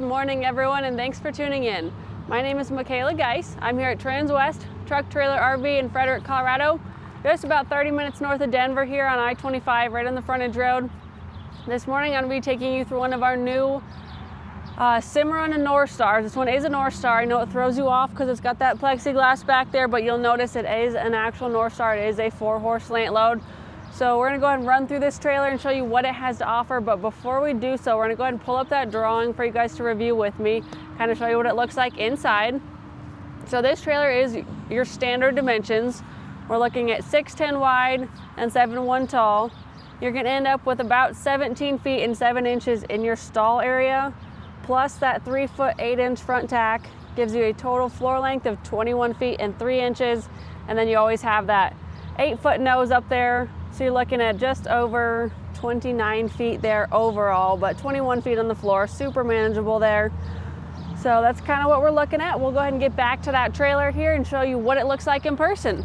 Good morning, everyone, and thanks for tuning in. My name is Michaela Geis. I'm here at Transwest Truck Trailer RV in Frederick, Colorado, just about 30 minutes north of Denver here on I-25, right on the frontage road. This morning I'm going to be taking you through one of our new Cimarron Norstars. This one is a Norstar. I know it throws you off because it's got that plexiglass back there, but you'll notice it is an actual Norstar. It is a 4-horse slant load. So we're going to go ahead and run through this trailer and show you what it has to offer. But before we do so, we're going to go ahead and pull up that drawing for you guys to review with me, kind of show you what it looks like inside. So this trailer is your standard dimensions. We're looking at 6'10" wide and 7'1" tall. You're going to end up with about 17 feet and 7 inches in your stall area, plus that 3-foot 8-inch front tack gives you a total floor length of 21 feet and 3 inches. And then you always have that 8-foot nose up there. So you're looking at just over 29 feet there overall, but 21 feet on the floor, super manageable there. So that's kind of what we're looking at. We'll go ahead and get back to that trailer here and show you what it looks like in person.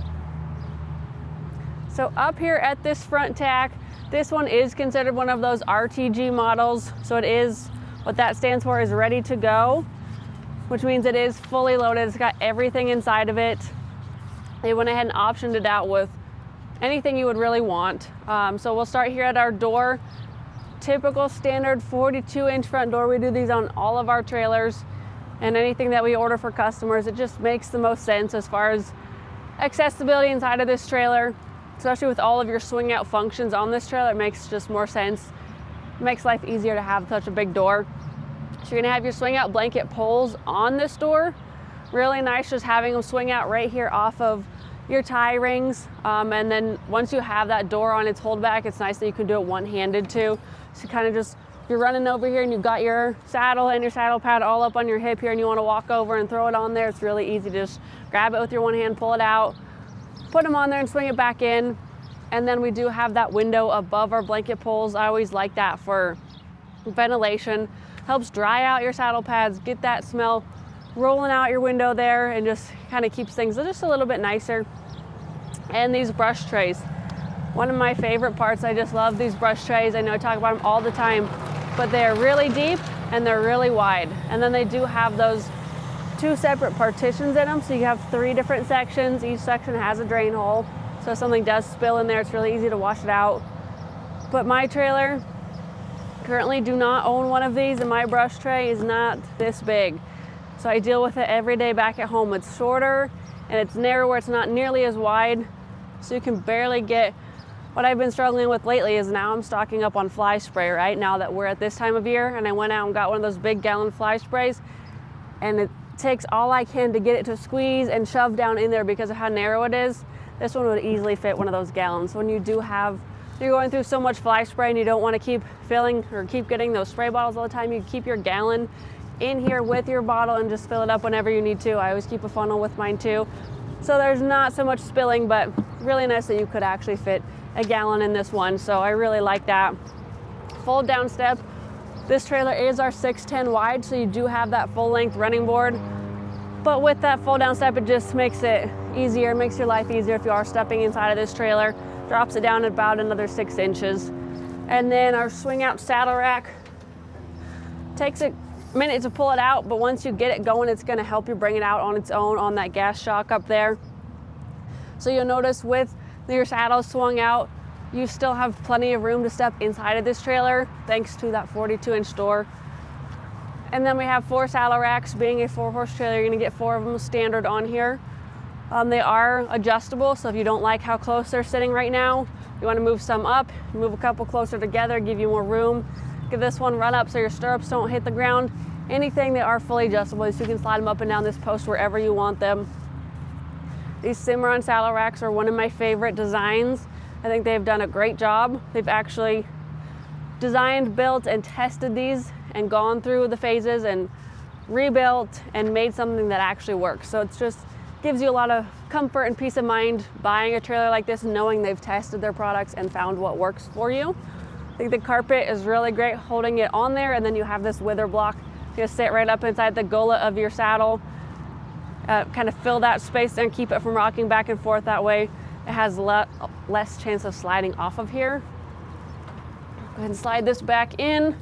So up here at this front tack, this one is considered one of those RTG models. So it is, what that stands for is ready to go, which means it is fully loaded. It's got everything inside of it. They went ahead and optioned it out with anything you would really want. So we'll start here at our door. Typical standard 42-inch front door. We do these on all of our trailers and anything that we order for customers. It just makes the most sense as far as accessibility inside of this trailer, especially with all of your swing out functions on this trailer. It makes just more sense. It makes life easier to have such a big door. So you're gonna have your swing out blanket poles on this door. Really nice just having them swing out right here off of your tie rings, and then once you have that door on its holdback, it's nice that you can do it one-handed too. So kind of just, you're running over here and you've got your saddle and your saddle pad all up on your hip here and you want to walk over and throw it on there. It's really easy to just grab it with your one hand, pull it out, put them on there and swing it back in. And then we do have that window above our blanket poles. I always like that for ventilation. Helps dry out your saddle pads, get that smell rolling out your window there, and just kind of keeps things just a little bit nicer. And these brush trays, one of my favorite parts. I just love these brush trays. I know I talk about them all the time, but they're really deep and they're really wide. And then they do have those 2 separate partitions in them, so you have 3 different sections. Each section has a drain hole, so if something does spill in there, it's really easy to wash it out. But my trailer currently do not own one of these, and my brush tray is not this big. So I deal with it every day back at home. It's shorter and it's narrower. It's not nearly as wide, so you can barely get. What I've been struggling with lately is now I'm stocking up on fly spray, right? Now that we're at this time of year, and I went out and got one of those big gallon fly sprays, and it takes all I can to get it to squeeze and shove down in there because of how narrow it is. This one would easily fit one of those gallons. When you do have, you're going through so much fly spray and you don't want to keep filling or keep getting those spray bottles all the time, you keep your gallon in here with your bottle and just fill it up whenever you need to. I always keep a funnel with mine too. So there's not so much spilling, but really nice that you could actually fit a gallon in this one. So I really like that. Fold down step. This trailer is our 6'10" wide, so you do have that full length running board. But with that fold down step, it just makes it easier, makes your life easier if you are stepping inside of this trailer. Drops it down about another 6 inches. And then our swing out saddle rack takes a minute to pull it out, but once you get it going, it's going to help you bring it out on its own on that gas shock up there. So you'll notice with your saddle swung out, you still have plenty of room to step inside of this trailer thanks to that 42-inch door. And then we have 4 saddle racks. Being a 4-horse trailer, you're going to get 4 of them standard on here. They are adjustable, so if you don't like how close they're sitting right now, you want to move some up, move a couple closer together, give you more room. Give this one run up so your stirrups don't hit the ground. Anything, they are fully adjustable, so you can slide them up and down this post wherever you want them. These Cimarron saddle racks are one of my favorite designs. I think they've done a great job. They've actually designed, built, and tested these and gone through the phases and rebuilt and made something that actually works. So it's just gives you a lot of comfort and peace of mind buying a trailer like this and knowing they've tested their products and found what works for you. I think the carpet is really great holding it on there, and then you have this wither block. You sit right up inside the gullet of your saddle, kind of fill that space and keep it from rocking back and forth. That way it has less chance of sliding off of here. Go ahead and slide this back in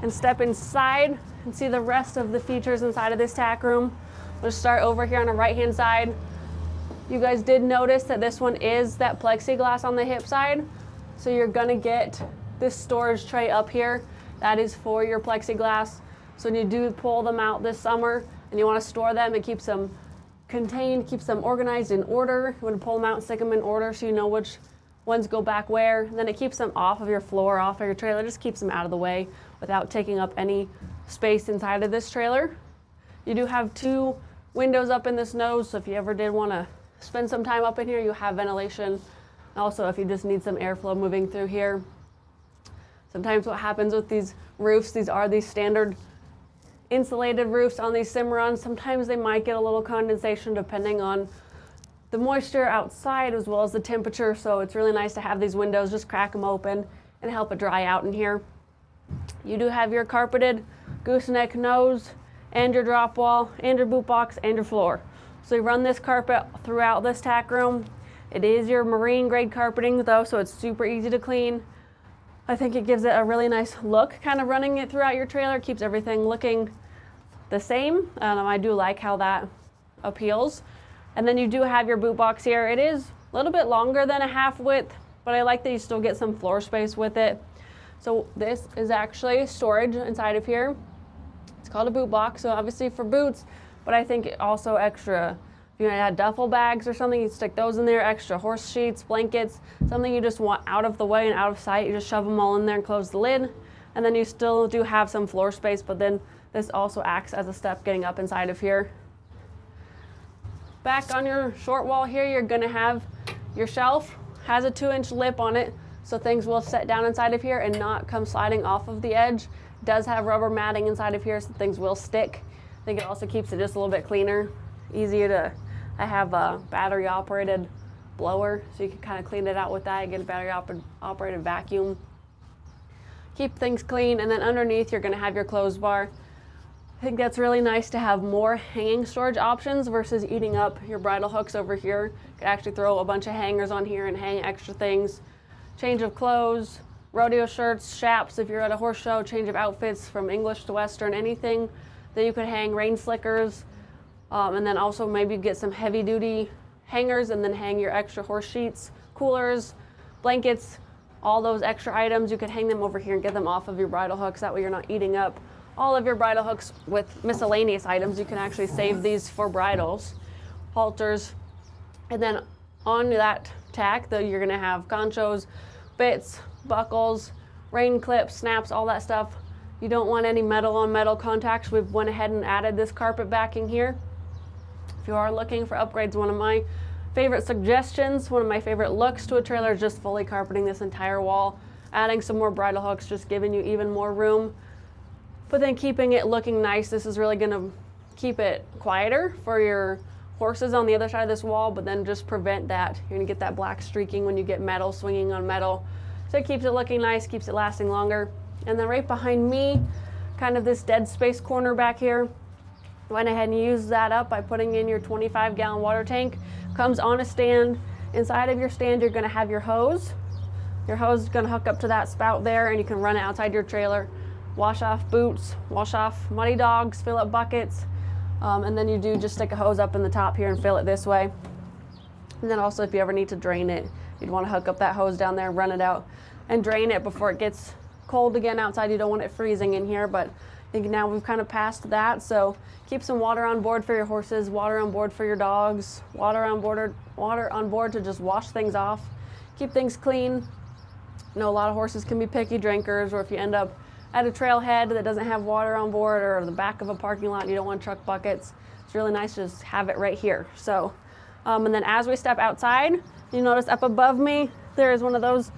and step inside. and see the rest of the features inside of this tack room. We'll start over here on the right-hand side. You guys did notice that this one is that plexiglass on the hip side. So you're gonna get this storage tray up here. That is for your plexiglass. So when you do pull them out this summer and you wanna store them, it keeps them contained, keeps them organized in order. You wanna pull them out and stick them in order so you know which ones go back where. And then it keeps them off of your floor, off of your trailer, just keeps them out of the way without taking up any space inside of this trailer. You do have 2 windows up in this nose, so if you ever did wanna spend some time up in here, you have ventilation. Also, if you just need some airflow moving through here. Sometimes what happens with these roofs, these are these standard insulated roofs on these Cimarrons. Sometimes they might get a little condensation depending on the moisture outside as well as the temperature. So it's really nice to have these windows, just crack them open and help it dry out in here. You do have your carpeted gooseneck nose and your drop wall and your boot box and your floor. So you run this carpet throughout this tack room. It is your marine grade carpeting though, so it's super easy to clean. I think it gives it a really nice look, kind of running it throughout your trailer, keeps everything looking the same. I do like how that appeals. And then you do have your boot box here. It is a little bit longer than a half width, but I like that you still get some floor space with it. So this is actually storage inside of here. It's called a boot box, so obviously for boots, but I think also extra, if you add duffel bags or something, you stick those in there, extra horse sheets, blankets, something you just want out of the way and out of sight, you just shove them all in there and close the lid. And then you still do have some floor space, but then this also acts as a step getting up inside of here. Back on your short wall here, you're gonna have your shelf, has a 2-inch lip on it, so things will set down inside of here and not come sliding off of the edge. It does have rubber matting inside of here, so things will stick. I think it also keeps it just a little bit cleaner, easier to, I have a battery operated blower, so you can kind of clean it out with that. You get a battery operated vacuum. Keep things clean, and then underneath you're gonna have your clothes bar. I think that's really nice to have more hanging storage options versus eating up your bridle hooks over here. You could actually throw a bunch of hangers on here and hang extra things. Change of clothes, rodeo shirts, chaps if you're at a horse show, change of outfits from English to Western, anything that you could hang, rain slickers, and then also maybe get some heavy duty hangers and then hang your extra horse sheets, coolers, blankets, all those extra items. You could hang them over here and get them off of your bridle hooks. That way you're not eating up all of your bridle hooks with miscellaneous items. You can actually save these for bridles, halters, and then on that tack, though, you're gonna have conchos, bits, buckles, rain clips, snaps, all that stuff. You don't want any metal on metal contacts. We've went ahead and added this carpet backing here. If you are looking for upgrades, one of my favorite suggestions, one of my favorite looks to a trailer is just fully carpeting this entire wall, adding some more bridle hooks, just giving you even more room, but then keeping it looking nice. This is really gonna keep it quieter for your horses on the other side of this wall, but then just prevent that. You're gonna get that black streaking when you get metal swinging on metal. So it keeps it looking nice, keeps it lasting longer. And then right behind me, kind of this dead space corner back here, went ahead and used that up by putting in your 25-gallon water tank. Comes on a stand. Inside of your stand, you're gonna have your hose. Your hose is gonna hook up to that spout there, and you can run it outside your trailer. Wash off boots, wash off muddy dogs, fill up buckets, and then you do just stick a hose up in the top here and fill it this way. And then also if you ever need to drain it, you'd wanna hook up that hose down there, run it out, and drain it before it gets cold again outside. You don't want it freezing in here, but I think now we've kind of passed that. So keep some water on board for your horses, water on board for your dogs, water on board to just wash things off, keep things clean. I know a lot of horses can be picky drinkers, or if you end up at a trailhead that doesn't have water on board, or the back of a parking lot, you don't want truck buckets. It's really nice to just have it right here. So, and then as we step outside, you notice up above me, there is one of those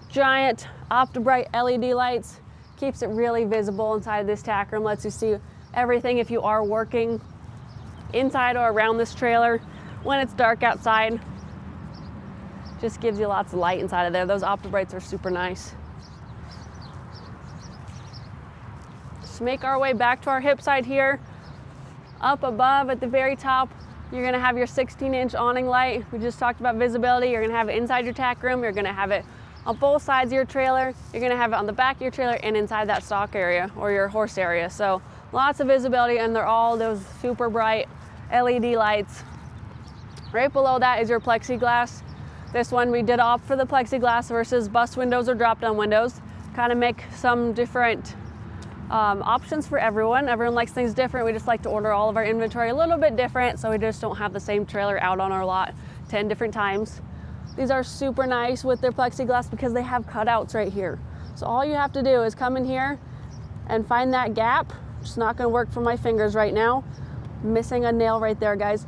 giant OptiBrite LED lights. Keeps it really visible inside this tack room, lets you see everything if you are working inside or around this trailer when it's dark outside. Just gives you lots of light inside of there. Those OptiBrites are super nice. Let's make our way back to our hip side here. Up above at the very top, you're gonna have your 16-inch awning light. We just talked about visibility. You're gonna have it inside your tack room. You're gonna have it on both sides of your trailer. You're gonna have it on the back of your trailer and inside that stock area or your horse area. So Lots of visibility, and they're all those super bright LED lights. Right below that is your plexiglass. This one we did opt for the plexiglass versus bus windows or drop down windows. Kind of make some different options for everyone. Everyone likes things different. We just like to order all of our inventory a little bit different, so we just don't have the same trailer out on our lot 10 different times. These are super nice with their plexiglass because they have cutouts right here. So all you have to do is come in here and find that gap. It's not going to work for my fingers right now. Missing a nail right there, guys.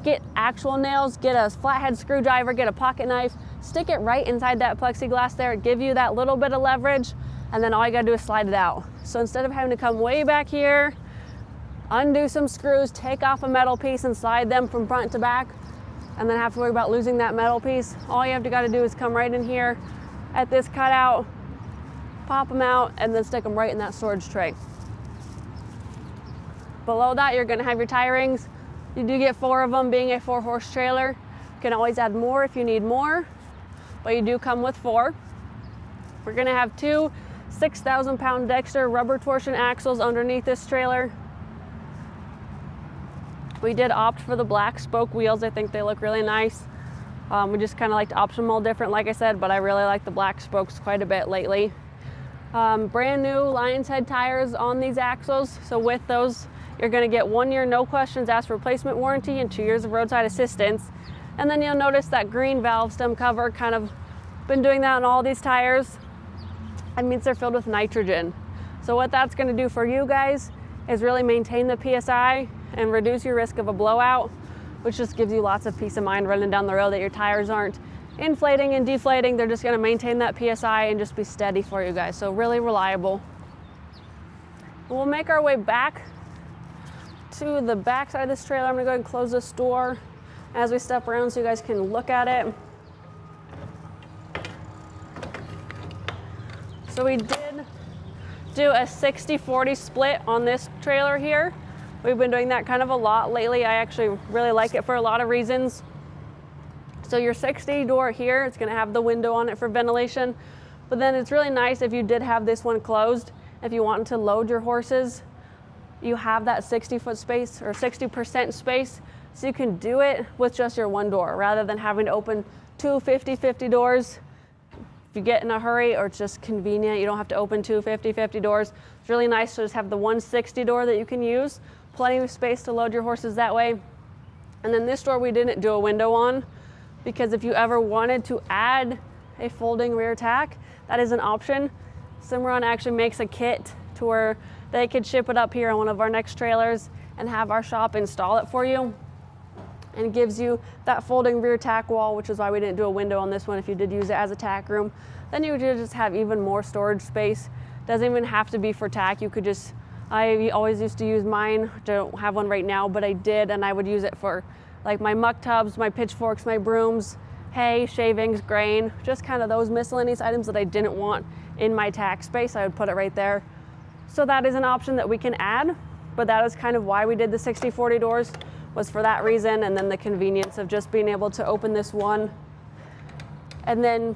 Get actual nails, get a flathead screwdriver, get a pocket knife, stick it right inside that plexiglass there, give you that little bit of leverage, and then all you gotta do is slide it out. So instead of having to come way back here, undo some screws, take off a metal piece and slide them from front to back, and then have to worry about losing that metal piece, all you have to gotta do is come right in here at this cutout, pop them out, and then stick them right in that storage tray. Below that, you're gonna have your tie rings. You do get 4 of them, being a 4-horse trailer. You can always add more if you need more, but you do come with 4. We're gonna have 2 6,000-pound Dexter rubber torsion axles underneath this trailer. We did opt for the black spoke wheels. I think they look really nice. We just kind of like to option them all different, like I said, but I really like the black spokes quite a bit lately. Brand new Lion's Head tires on these axles. So with those, you're going to get 1 year no questions asked replacement warranty and 2 years of roadside assistance. And then you'll notice that green valve stem cover, kind of been doing that on all these tires. That means they're filled with nitrogen. So what that's going to do for you guys is really maintain the PSI and reduce your risk of a blowout, which just gives you lots of peace of mind running down the road that your tires aren't inflating and deflating. They're just going to maintain that PSI and just be steady for you guys. So really reliable. We'll make our way back to the back side of this trailer. I'm gonna go ahead and close this door as we step around so you guys can look at it. So we did do a 60-40 split on this trailer here. We've been doing that kind of a lot lately. I actually really like it for a lot of reasons. So your 60 door here, it's gonna have the window on it for ventilation, but then it's really nice if you did have this one closed. If you want to load your horses, you have that 60-foot space or 60% space, so you can do it with just your one door rather than having to open 2 50-50 doors. If you get in a hurry or it's just convenient, you don't have to open 2 50-50 doors. It's really nice to just have the 160 door that you can use. Plenty of space to load your horses that way. And then this door we didn't do a window on because if you ever wanted to add a folding rear tack, that is an option. Cimarron actually makes a kit to where they could ship it up here on one of our next trailers and have our shop install it for you. And it gives you that folding rear tack wall, which is why we didn't do a window on this one. If you did use it as a tack room, then you would just have even more storage space. Doesn't even have to be for tack. You could just, I always used to use mine. Don't have one right now, but I did, and I would use it for like my muck tubs, my pitchforks, my brooms, hay, shavings, grain, just kind of those miscellaneous items that I didn't want in my tack space. I would put it right there. So that is an option that we can add, but that is kind of why we did the 60-40 doors, was for that reason, and then the convenience of just being able to open this one. And then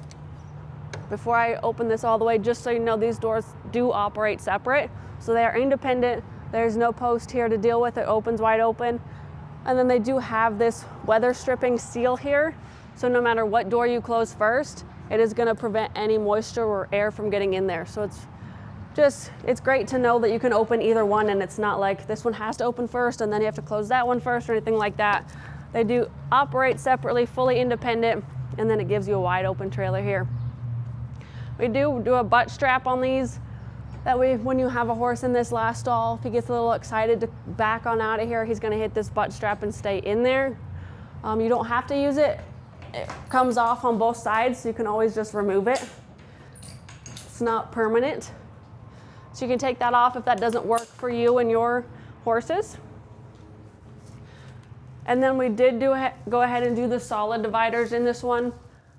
before I open this all the way, just so you know, these doors do operate separate, so they are independent. There's no post here to deal with. It opens wide open. And then they do have this weather stripping seal here, so no matter what door you close first, it is going to prevent any moisture or air from getting in there. So it's great to know that you can open either one, and it's not like this one has to open first and then you have to close that one first or anything like that. They do operate separately, fully independent, and then it gives you a wide open trailer here. We do a butt strap on these. That way, when you have a horse in this last stall, if he gets a little excited to back on out of here, he's gonna hit this butt strap and stay in there. You don't have to use it. It comes off on both sides, so you can always just remove it. It's not permanent. So you can take that off if that doesn't work for you and your horses. And then we did go ahead and do the solid dividers in this one.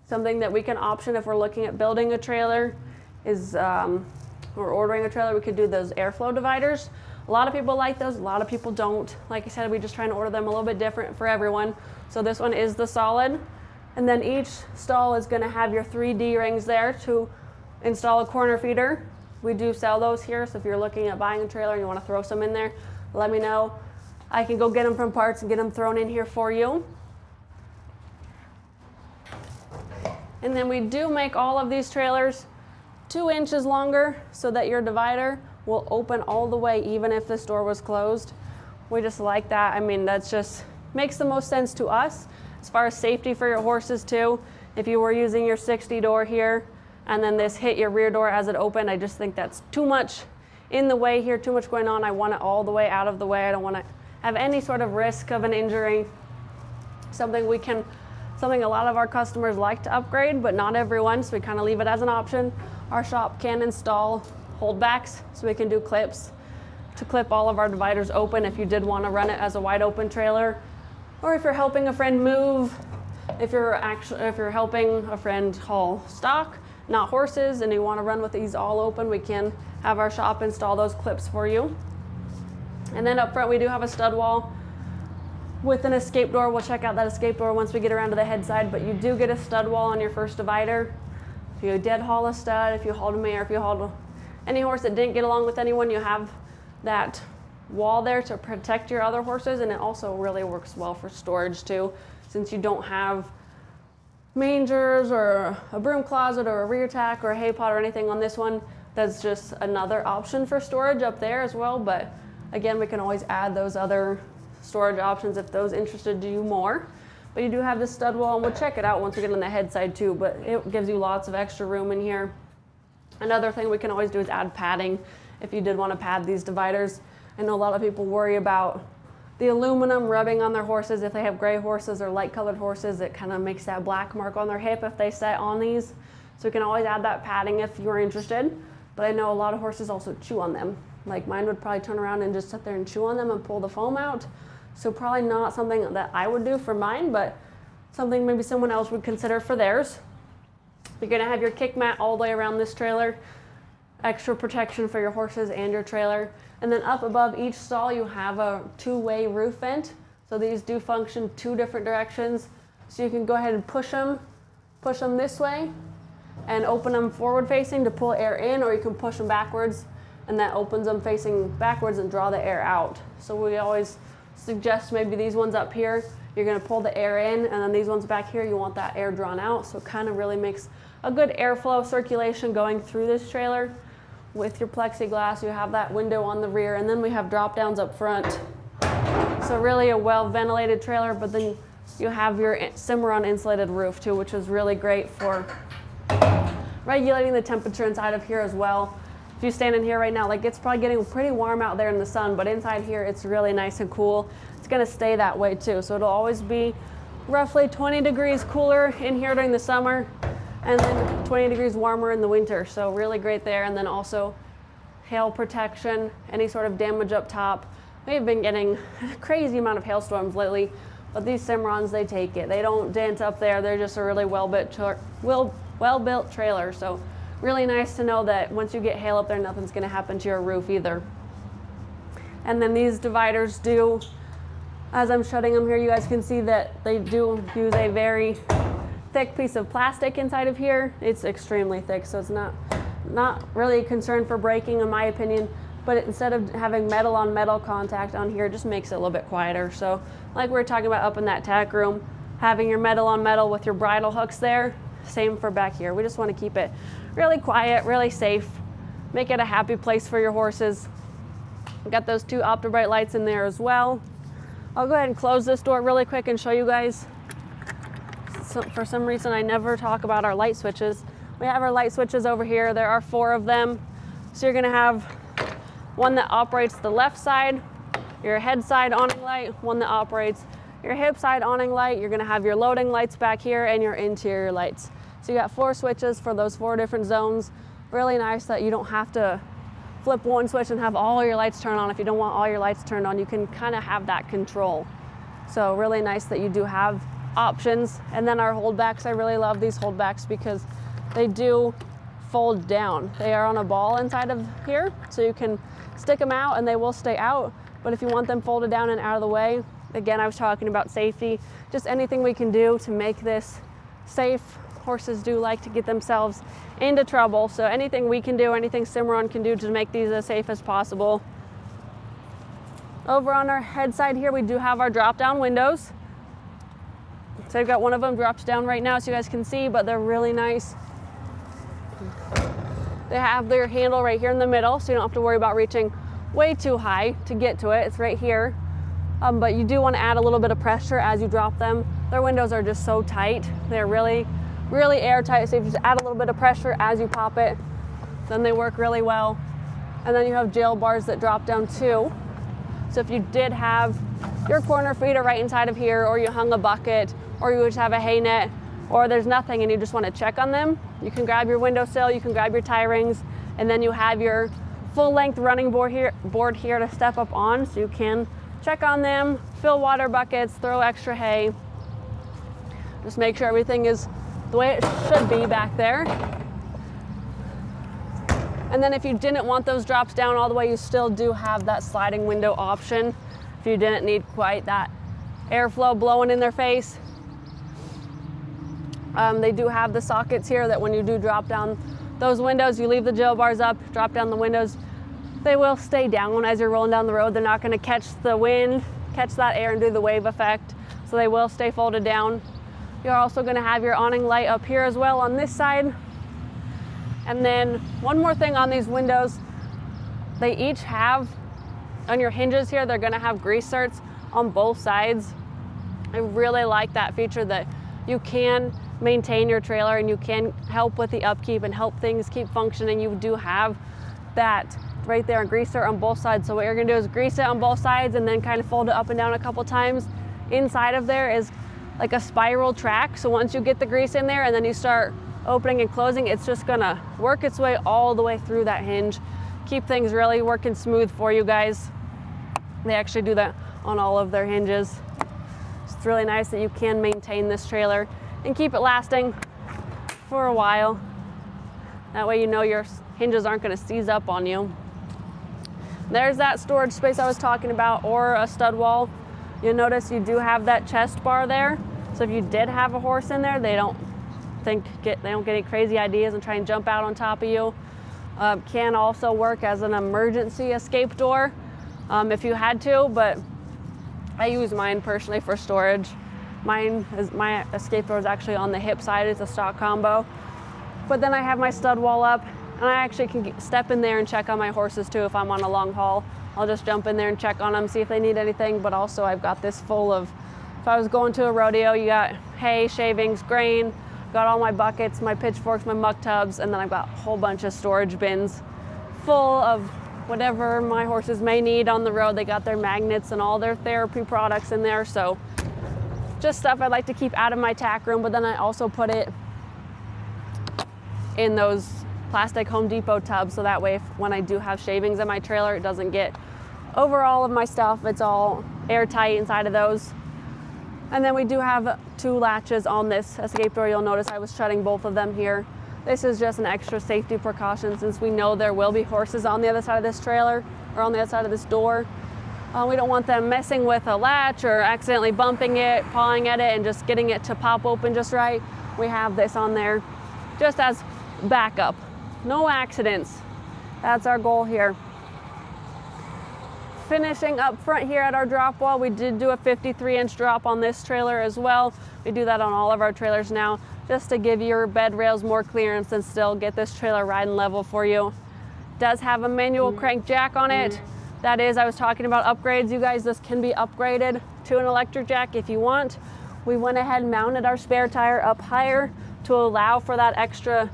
Something that we can option if we're looking at building a trailer is, or ordering a trailer, we could do those airflow dividers. A lot of people like those, a lot of people don't. Like I said, we just trying to order them a little bit different for everyone. So this one is the solid. And then each stall is gonna have your 3 D rings there to install a corner feeder. We do sell those here, so if you're looking at buying a trailer and you want to throw some in there, let me know. I can go get them from parts and get them thrown in here for you. And then we do make all of these trailers 2 inches longer so that your divider will open all the way even if this door was closed. We just like that. I mean, that's just makes the most sense to us as far as safety for your horses too. If you were using your 60 door here and then this hit your rear door as it opened, I just think that's too much in the way here, too much going on. I want it all the way out of the way. I don't want to have any sort of risk of an injury. Something a lot of our customers like to upgrade, but not everyone, so we kind of leave it as an option. Our shop can install holdbacks, so we can do clips to clip all of our dividers open if you did want to run it as a wide open trailer, or if you're helping a friend move, if you're helping a friend haul stock, not horses, and you want to run with these all open, we can have our shop install those clips for you. And then up front we do have a stud wall with an escape door. We'll check out that escape door once we get around to the head side, but you do get a stud wall on your first divider. If you dead haul a stud, if you hauled a mare, if you hauled any horse that didn't get along with anyone, you have that wall there to protect your other horses, and it also really works well for storage too, since you don't have mangers or a broom closet or a rear tack or a hay pot or anything on this one. That's just another option for storage up there as well, but again, we can always add those other storage options if those interested you more. But you do have this stud wall, and we'll check it out once we get on the head side too, but it gives you lots of extra room in here. Another thing we can always do is add padding if you did want to pad these dividers. I know a lot of people worry about the aluminum rubbing on their horses. If they have gray horses or light colored horses, it kind of makes that black mark on their hip if they set on these. So we can always add that padding if you're interested. But I know a lot of horses also chew on them. Like mine would probably turn around and just sit there and chew on them and pull the foam out. So probably not something that I would do for mine, but something maybe someone else would consider for theirs. You're gonna have your kick mat all the way around this trailer, extra protection for your horses and your trailer. And then up above each stall, you have a 2-way roof vent. So these do function 2 different directions. So you can go ahead and push them this way and open them forward facing to pull air in, or you can push them backwards and that opens them facing backwards and draw the air out. So we always suggest maybe these ones up here, you're gonna pull the air in, and then these ones back here, you want that air drawn out. So it kind of really makes a good airflow circulation going through this trailer. With your plexiglass, you have that window on the rear, and then we have drop downs up front. So really a well ventilated trailer, but then you have your Cimarron insulated roof too, which is really great for regulating the temperature inside of here as well. If you stand in here right now, like it's probably getting pretty warm out there in the sun, but inside here it's really nice and cool. It's gonna stay that way too. So it'll always be roughly 20 degrees cooler in here during the summer, and then 20 degrees warmer in the winter. So really great there. And then also hail protection, any sort of damage up top. We've been getting a crazy amount of hailstorms lately, but these Cimarrons, they take it. They don't dent up there. They're just a really well-built trailer. So really nice to know that once you get hail up there, nothing's gonna happen to your roof either. And then these dividers do, as I'm shutting them here, you guys can see that they do use a very thick piece of plastic inside of here. It's extremely thick, so it's not really a concern for breaking in my opinion, but instead of having metal on metal contact on here, it just makes it a little bit quieter. So like we were talking about up in that tack room, having your metal on metal with your bridle hooks there, same for back here. We just want to keep it really quiet, really safe, make it a happy place for your horses. We've got those 2 OptiBrite lights in there as well. I'll go ahead and close this door really quick and show you guys. So for some reason, I never talk about our light switches. We have our light switches over here. There are 4 of them. So you're gonna have one that operates the left side, your head side awning light, one that operates your hip side awning light. You're gonna have your loading lights back here and your interior lights. So you got 4 switches for those 4 different zones. Really nice that you don't have to flip one switch and have all your lights turn on. If you don't want all your lights turned on, you can kind of have that control. So really nice that you do have options. And then our holdbacks, I really love these holdbacks because they do fold down. They are on a ball inside of here, so you can stick them out and they will stay out. But if you want them folded down and out of the way, again, I was talking about safety, just anything we can do to make this safe horses do like to get themselves into trouble. So anything we can do, anything Cimarron can do to make these as safe as possible. Over on our head side here, we do have our drop down windows. So I've got one of them drops down right now so you guys can see, but they're really nice. They have their handle right here in the middle, so you don't have to worry about reaching way too high to get to it. It's right here. But you do want to add a little bit of pressure as you drop them. Their windows are just so tight. They're really, really airtight. So if you just add a little bit of pressure as you pop it, then they work really well. And then you have jail bars that drop down too. So if you did have your corner feeder right inside of here, or you hung a bucket, or you just have a hay net, or there's nothing and you just want to check on them, you can grab your windowsill, you can grab your tie rings, and then you have your full length running board here to step up on, so you can check on them, fill water buckets, throw extra hay. Just make sure everything is the way it should be back there. And then if you didn't want those drops down all the way, you still do have that sliding window option. If you didn't need quite that airflow blowing in their face. They do have the sockets here that when you do drop down those windows, you leave the jail bars up, drop down the windows, they will stay down as you're rolling down the road. They're not going to catch the wind, catch that air and do the wave effect. So they will stay folded down. You're also going to have your awning light up here as well on this side. And then one more thing on these windows, they each have, on your hinges here, they're going to have grease zerks on both sides. I really like that feature that you can maintain your trailer and you can help with the upkeep and help things keep functioning. You do have that right there, grease zerk on both sides. So what you're gonna do is grease it on both sides and then kind of fold it up and down a couple times. Inside of there is like a spiral track. So once you get the grease in there and then you start opening and closing, it's just gonna work its way all the way through that hinge. Keep things really working smooth for you guys. They actually do that on all of their hinges. It's really nice that you can maintain this trailer and keep it lasting for a while. That way you know your hinges aren't gonna seize up on you. There's that storage space I was talking about, or a stud wall. You'll notice you do have that chest bar there. So if you did have a horse in there, they don't get any crazy ideas and try and jump out on top of you. Can also work as an emergency escape door if you had to, but I use mine personally for storage. My escape door is actually on the hip side. It's a stock combo. But then I have my stud wall up, and I actually can step in there and check on my horses too if I'm on a long haul. I'll just jump in there and check on them, see if they need anything. But also I've got this full of, if I was going to a rodeo, you got hay, shavings, grain, got all my buckets, my pitchforks, my muck tubs, and then I've got a whole bunch of storage bins full of whatever my horses may need on the road. They got their magnets and all their therapy products in there. So just stuff I'd like to keep out of my tack room, but then I also put it in those plastic Home Depot tubs, so that way when I do have shavings in my trailer, it doesn't get over all of my stuff. It's all airtight inside of those. And then we do have 2 latches on this escape door. You'll notice I was shutting both of them here. This is just an extra safety precaution since we know there will be horses on the other side of this trailer or on the other side of this door. We don't want them messing with a latch or accidentally bumping it, pawing at it, and just getting it to pop open just right. We have this on there just as backup. No accidents. That's our goal here. Finishing up front here at our drop wall, we did do a 53-inch drop on this trailer as well. We do that on all of our trailers now, just to give your bed rails more clearance and still get this trailer riding level for you. It does have a manual crank jack on it. That is, I was talking about upgrades. You guys, this can be upgraded to an electric jack if you want. We went ahead and mounted our spare tire up higher to allow for that extra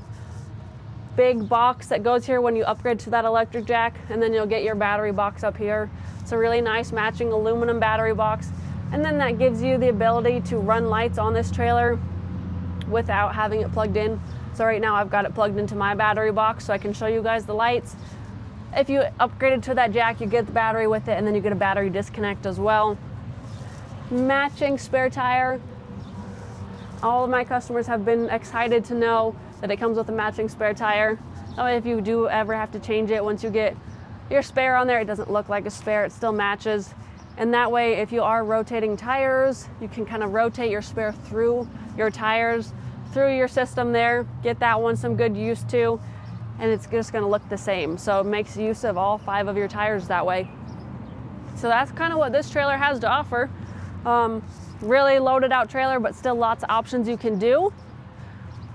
big box that goes here when you upgrade to that electric jack, and then you'll get your battery box up here. It's a really nice matching aluminum battery box, and then that gives you the ability to run lights on this trailer without having it plugged in. So right now I've got it plugged into my battery box so I can show you guys the lights. If you upgraded to that jack, you get the battery with it, and then you get a battery disconnect as well. Matching spare tire. All of my customers have been excited to know that it comes with a matching spare tire. That way if you do ever have to change it, once you get your spare on there, it doesn't look like a spare, it still matches. And that way, if you are rotating tires, you can kind of rotate your spare through your tires through your system there, get that one some good use to, and it's just gonna look the same. So it makes use of all 5 of your tires that way. So that's kind of what this trailer has to offer. Really loaded out trailer, but still lots of options you can do.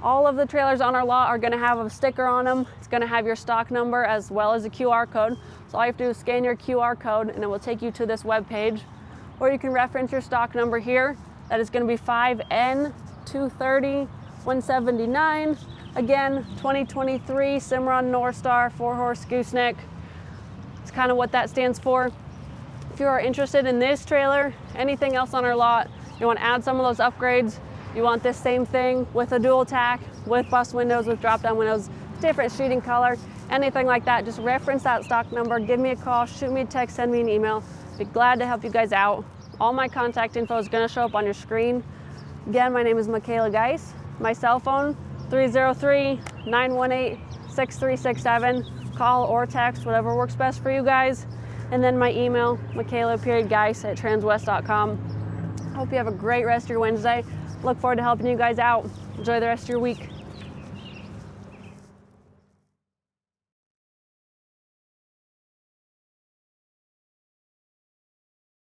All of the trailers on our lot are gonna have a sticker on them. It's gonna have your stock number as well as a QR code. So all you have to do is scan your QR code and it will take you to this web page, or you can reference your stock number here. That is gonna be 5N230-179. Again, 2023 Cimarron Norstar 4-horse gooseneck. It's kind of what that stands for. If you are interested in this trailer, anything else on our lot, you want to add some of those upgrades, you want this same thing with a dual tack, with bus windows, with drop down windows, different sheeting color, anything like that, just reference that stock number, give me a call, shoot me a text, send me an email. Be glad to help you guys out. All my contact info is going to show up on your screen. Again, my name is Michaela Geis. My cell phone, 303-918-6367. Call or text, whatever works best for you guys. And then my email, michaela.geis@transwest.com. Hope you have a great rest of your Wednesday. Look forward to helping you guys out. Enjoy the rest of your week.